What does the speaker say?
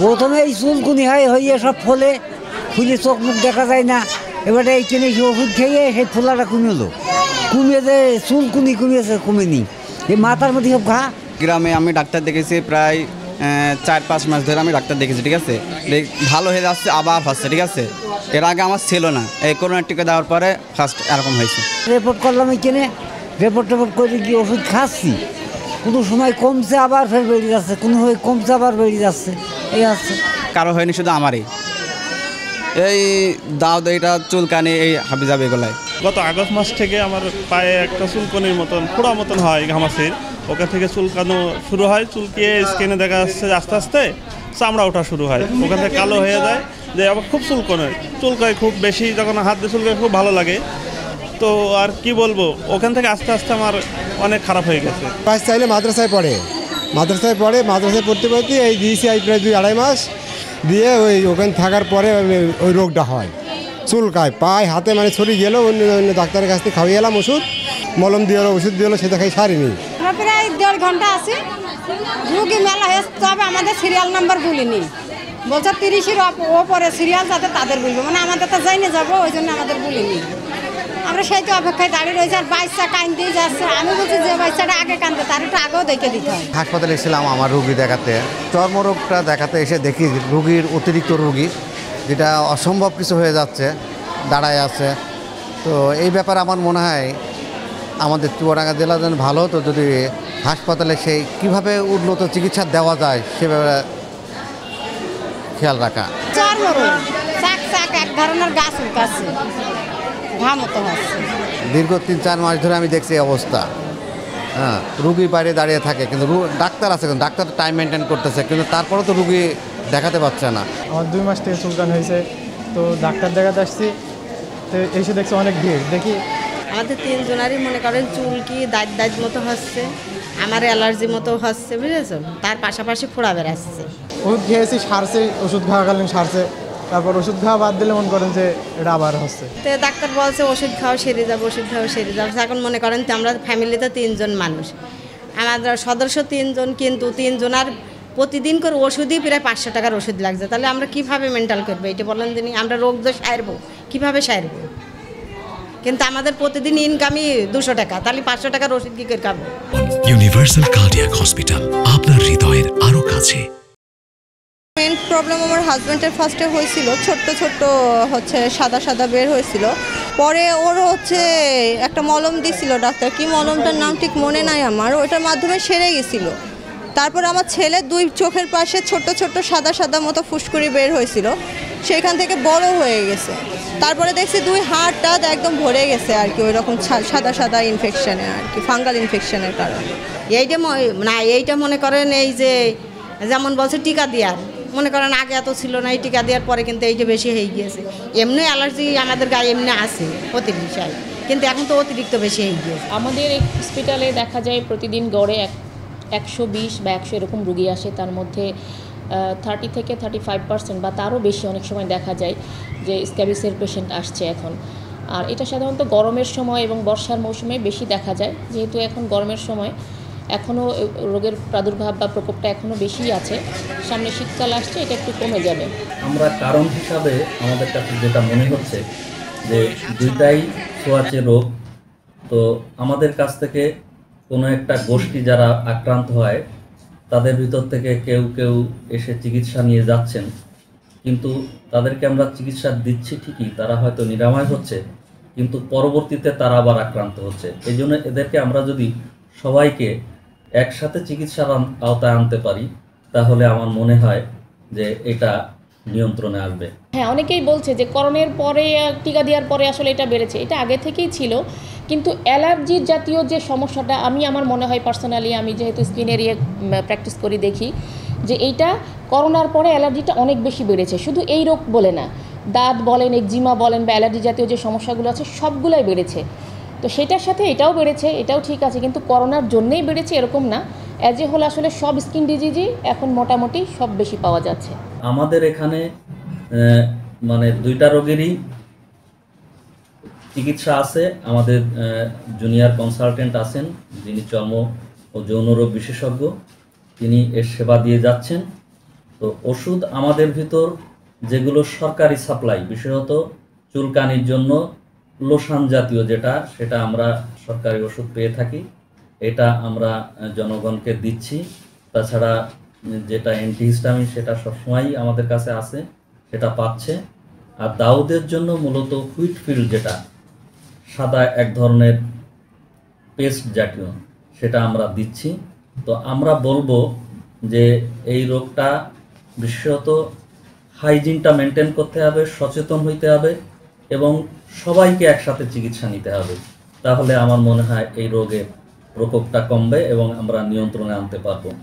প্রথমে এই চুলকুনি হইয়ে সব ফুলে চোখ মুখ দেখা যায় না। এবারে এইখানে সে ওষুধ খেয়ে সেই ফোলাটা কমিয়ে কমিয়ে যে চুলকুনি কমিয়েছে কমেনি, এই মাথার মধ্যে সব ঘা। গ্রামে আমি ডাক্তার দেখেছি প্রায় 4-5 মাস ধরে আমি ডাক্তার দেখেছি, ঠিক আছে, ভালো হয়ে যাচ্ছে আবার হচ্ছে, ঠিক আছে। এর আগে আমার ছিল না, এই করোনার টিকা দেওয়ার পরে ফার্স্ট এরকম হয়েছে। রিপোর্ট করলাম এইখানে, রিপোর্ট করে গিয়ে ওষুধ খাচ্ছি, কোনো সময় কমছে আবার ফের বেরিয়ে যাচ্ছে, কোনো সময় কমছে আবার বেরিয়ে যাচ্ছে, এই হচ্ছে। কারো হয়নি, শুধু আমারই এই দাও এইটা চুলকানি এই হাবি যাবে এগুলাই। গত আগস্ট মাস থেকে আমার পায়ে একটা চুলকানির মতন ফোড়া মতন হয় ঘামাচির, ওখান থেকে চুলকানো শুরু হয়, চুলকিয়ে স্কিনে দেখা যাচ্ছে আস্তে আস্তে চামড়া ওঠা শুরু হয়, ওখান থেকে কালো হয়ে যায়, যে আবার খুব চুলকায় খুব বেশি, যখন হাত দিয়ে চুলকায় খুব ভালো লাগে। তো আর কি বলবো, ওখান থেকে আস্তে আস্তে আমার অনেক খারাপ হয়ে গেছে। চাইলে মাদ্রাসায় পড়ে, মাদ্রাসায় পড়তে পড়তে এই দিয়েছি প্রায় 2-2.5 মাস দিয়ে ওখানে থাকার পরে ওই রোগটা হয়, চুলকায় পায়ে হাতে, মানে ছড়িয়ে গেল, অন্য ডাক্তারের কাছ থেকে খাওয়িয়ে এলাম ওষুধ, মলম দিয়ে ওষুধ দিয়ে সেটা খাই সারিনি। প্রায় 1.5 ঘন্টা আছে, রুগী মেলা হয়েছে, তবে আমাদের সিরিয়াল নাম্বার বলিনি, বলছে 30-এর ওপরে সিরিয়াল যাতে তাদের বলবো, মানে আমাদের তো যাইনি যাবো, ওই জন্য আমাদের বলিনি। আমরা সেই তো অপেক্ষায় দাঁড়িয়ে রয়েছে, আর বাচ্চা কাঁদতেই যাচ্ছে। আমি বলছি যে বাচ্চাটা আগে কাঁদতে, তার একটু আগেও দেখে দিতে হয়। হাসপাতালে এসেছিলাম আমার রুগী দেখাতে, চর্মরোগটা দেখাতে এসে দেখি রুগীর অতিরিক্ত রুগী, যেটা অসম্ভব কিছু হয়ে যাচ্ছে, দাঁড়ায় আছে। তো এই ব্যাপারে আমার মনে হয় আমাদের চুয়াডাঙ্গা জেলা যেন ভালো হতো যদি হাসপাতালে সেই কীভাবে উন্নত চিকিৎসা দেওয়া যায় সে ব্যাপারে খেয়াল রাখা। চর্মরোগ চাক এক ধরনের গাছ উঠছে, ঘামতো হচ্ছে। দীর্ঘ 3-4 মাস ধরে আমি দেখছি এই অবস্থা। হ্যাঁ, রুগী বাইরে দাঁড়িয়ে থাকে, কিন্তু ডাক্তার আছে, কিন্তু ডাক্তার টাইম মেনটেন করতেছে, কিন্তু তারপরেও তো রুগী দেখাতে পারছে না। আমার 2 মাস থেকে চুলকান হয়েছে, তো ডাক্তার দেখাতে আসছি, তো এসে দেখছি অনেক ভিড়। দেখি আমাদের 3 জনেরই মনে করেন চুলকি দাঁত মতো হচ্ছে, আমার অ্যালার্জি মতো হচ্ছে, বুঝেছো, তার পাশাপাশি ফোড়া বেরাচ্ছে। ওষুধ খেয়েছি, সারছে, ওষুধ খাওয়াকালীন সারছে, তারপর ওষুধ খাওয়া বাদ দিলে মনে করেন যে এটা আবার হচ্ছে। তো ডাক্তার বলছে ওষুধ খাওয়া সেরে যাবে, ওষুধ খাওয়া সেরে যাবে। এখন মনে করেন আমরা ফ্যামিলিতে 3 জন মানুষ, আমাদের সদস্য 3 জন, কিন্তু 3 জনের প্রতিদিন করে ওষুধই প্রায় 500 টাকার ওষুধ লাগছে। তাহলে আমরা কিভাবে মেন্টাল করবো এটা বলেন দিনই, আমরা রোগ যে সারবো কীভাবে সারবো? কিন্তু আমাদের প্রতিদিন ইনকামই 200 টাকা, তাহলে 500 টাকার ওষুধ কি করে খাবো? ইউনিভার্সাল কার্ডিয়াক হসপিটাল, আপনার হৃদয়ের আরো কাছে। মেন প্রবলেম আমার হাজব্যান্ডের ফার্স্টে হয়েছিল, ছোট্ট হচ্ছে সাদা বের হয়েছিল, পরে ওর হচ্ছে একটা মলম দিছিল ডাক্তার, কি মলমটার নাম ঠিক মনে নাই আমার, ওইটার মাধ্যমে সেরে গেছিল। তারপর আমার ছেলে 2 চোখের পাশে ছোট্ট সাদা মতো ফুসকুড়ি বের হয়েছিল, সেখান থেকে বড় হয়ে গেছে। তারপরে দেখছি 2 হাড়টা একদম ভরে গেছে আর কি, ওই রকম সাদা ইনফেকশনে আর কি, ফাঙ্গাল ইনফেকশনের কারণে। এইটা মনে করেন এই যে যেমন বলছে টিকা দেওয়ার, মনে করেন আগে এত ছিল না, এই টিকা দেওয়ার পরে কিন্তু এইটা বেশি হয়ে গিয়েছে। এমনি অ্যালার্জি আমাদের গায়ে এমনি আছে অতিরিক্ত, কিন্তু এখন তো অতিরিক্ত বেশি হয়ে গিয়েছে। আমাদের এই হসপিটালে দেখা যায় প্রতিদিন গড়ে 120 বা 100 এরকম রুগী আসে, তার মধ্যে 30 থেকে 35% বা তারও বেশি অনেক সময় দেখা যায় যে স্ক্যাবিসের পেশেন্ট আসছে এখন। আর এটা সাধারণত গরমের সময় এবং বর্ষার মৌসুমে বেশি দেখা যায়, যেহেতু এখন গরমের সময় এখনও রোগের প্রাদুর্ভাব বা প্রকোপটা এখনও বেশি আছে, সামনে শীতকাল আসছে, এটা একটু কমে যাবে। আমরা কারণ হিসাবে আমাদের কাছে যেটা মনে হচ্ছে যে দুইটাই ছোঁয়াচে রোগ, তো আমাদের কাছ থেকে কোনো একটা গোষ্ঠী যারা আক্রান্ত হয় তাদের ভিতর থেকে কেউ এসে চিকিৎসা নিয়ে যাচ্ছেন, কিন্তু তাদেরকে আমরা চিকিৎসা দিচ্ছি ঠিকই, তারা হয়তো নিরাময় হচ্ছে, কিন্তু পরবর্তীতে তারা আবার আক্রান্ত হচ্ছে। এই জন্য এদেরকে আমরা যদি সবাইকে একসাথে চিকিৎসার আওতায় আনতে পারি, তাহলে আমার মনে হয় যে এটা নিয়ন্ত্রণে আসবে। হ্যাঁ, অনেকেই বলছে যে করোনার পরে টিকা দেওয়ার পরে আসলে এটা বেড়েছে, এটা আগে থেকেই ছিল, কিন্তু অ্যালার্জির জাতীয় যে সমস্যাটা, আমার মনে হয় পার্সোনালি, আমি যেহেতু স্কিন এরিয়া প্র্যাকটিস করি, দেখি যে এইটা করোনার পরে অ্যালার্জিটা অনেক বেশি বেড়েছে। শুধু এই রোগ বলে না, দাঁত বলেন, একজিমা বলেন বা অ্যালার্জি জাতীয় যে সমস্যাগুলো আছে সবগুলোই বেড়েছে। তো সেটার সাথে এটাও বেড়েছে, এটাও ঠিক আছে, কিন্তু করোনার জন্যেই বেড়েছে এরকম না, অ্যাজ এ হোল আসলে সব স্কিন ডিজিজই এখন মোটামুটি সব বেশি পাওয়া যাচ্ছে। আমাদের এখানে মানে 2টা রোগেরই চিকিৎসা আছে। আমাদের জুনিয়র কনসালটেন্ট আছেন যিনি চর্ম ও যৌন রোগ বিশেষজ্ঞ, তিনি এর সেবা দিয়ে যাচ্ছেন। তো ওষুধ আমাদের ভিতর যেগুলো সরকারি সাপ্লাই, বিশেষত চুলকানির জন্য লোশান জাতীয় সেটা আমরা সরকারি ওষুধ পেয়ে থাকি, এটা আমরা জনগণকে দিচ্ছি। তাছাড়া যেটা অ্যান্টিহিস্টামিন সেটা সবসময়ই আমাদের কাছে আছে, সেটা পাচ্ছে। আর দাউদের জন্য মূলত হুইটফিল্ড, যেটা সাদা এক ধরনের পেস্ট জাতীয়, সেটা আমরা দিচ্ছি। তো আমরা বলবো যে এই রোগটা বিশেষত হাইজিনটা মেনটেন করতে হবে, সচেতন হইতে হবে এবং সবাইকে একসাথে চিকিৎসা নিতে হবে। তাহলে আমার মনে হয় এই রোগের প্রকোপটা কমবে এবং আমরা নিয়ন্ত্রণে আনতে পারবো।